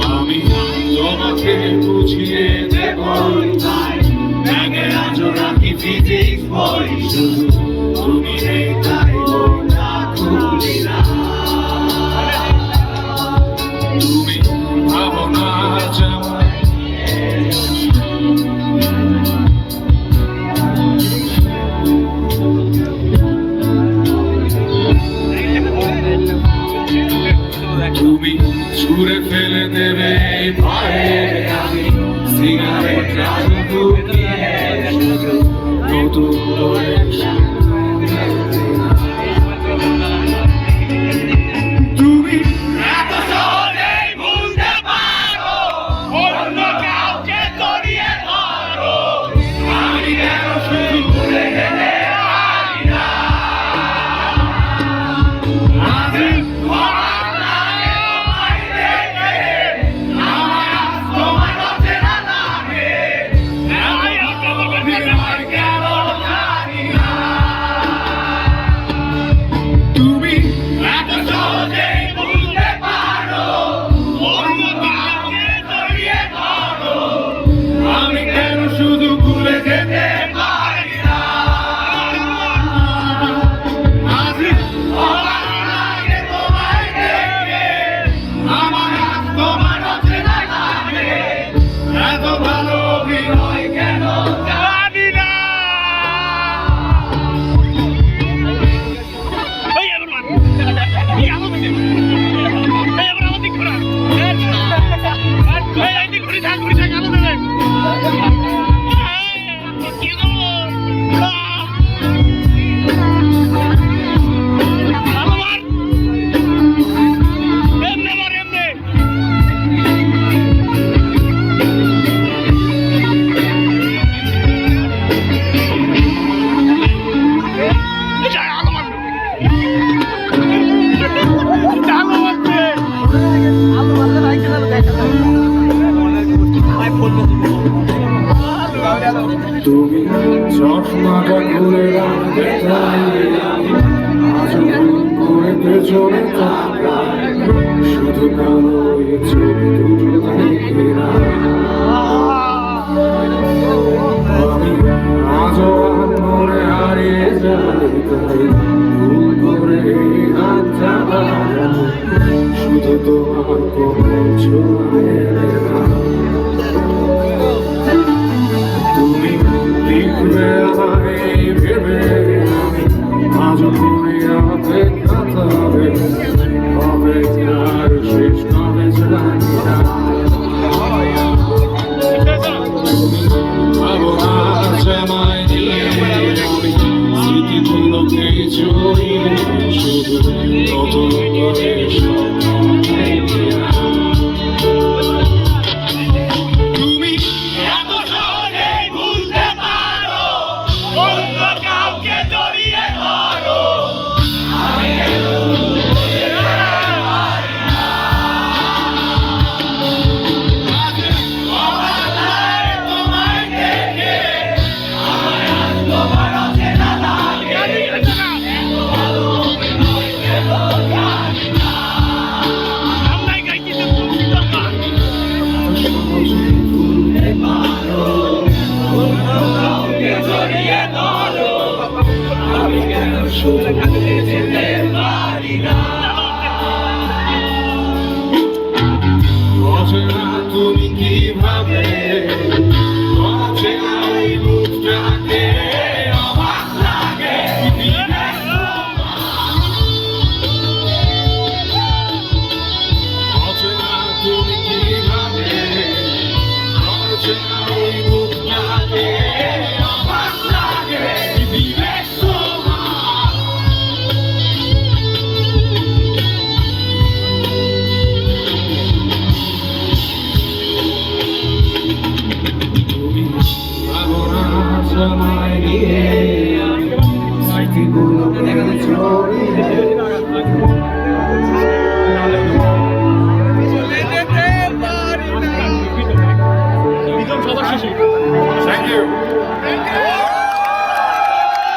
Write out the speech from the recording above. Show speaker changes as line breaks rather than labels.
আমি তোমাকে বুঝিয়ে দেব ব্যাগে আজও রাখি ফিজিক্স বই শুধু তুমি নেই তাই বইটা খুলি না তুমি ভাবো না তুমি ছুঁড়ে ফেলে দেবে ভয়ে আমি সিগারেট রাখবো নতুন করে তুমি এত সহজেই ভুলতে পারো অন্য কাউকে জড়িয়ে ধরো আমি কেন শুধু ভুলে গেলে পারি না তুমি চশমাটা খুলে রাখতে চাই আজ করে পেছনে শুধু কালো ছবি দুটো দেখে না আমি আজও মনে হারিয়ে যাই তাই ভুল করে হাত চাপা শুধু তোমার কোনো ছোঁয়া তুমি লিখবে আমায় ভেবে আজ তুমি অপেক্ষা হবে অপেক্ষার শেষ কবে জানি না ভাবনা আমায় নিয়ে আমি স্মৃতিগুলোকে জড়িয়ে শুধু নতুন করে তুমি কিভাবে সময় নিয়ে স্মৃতিগুলো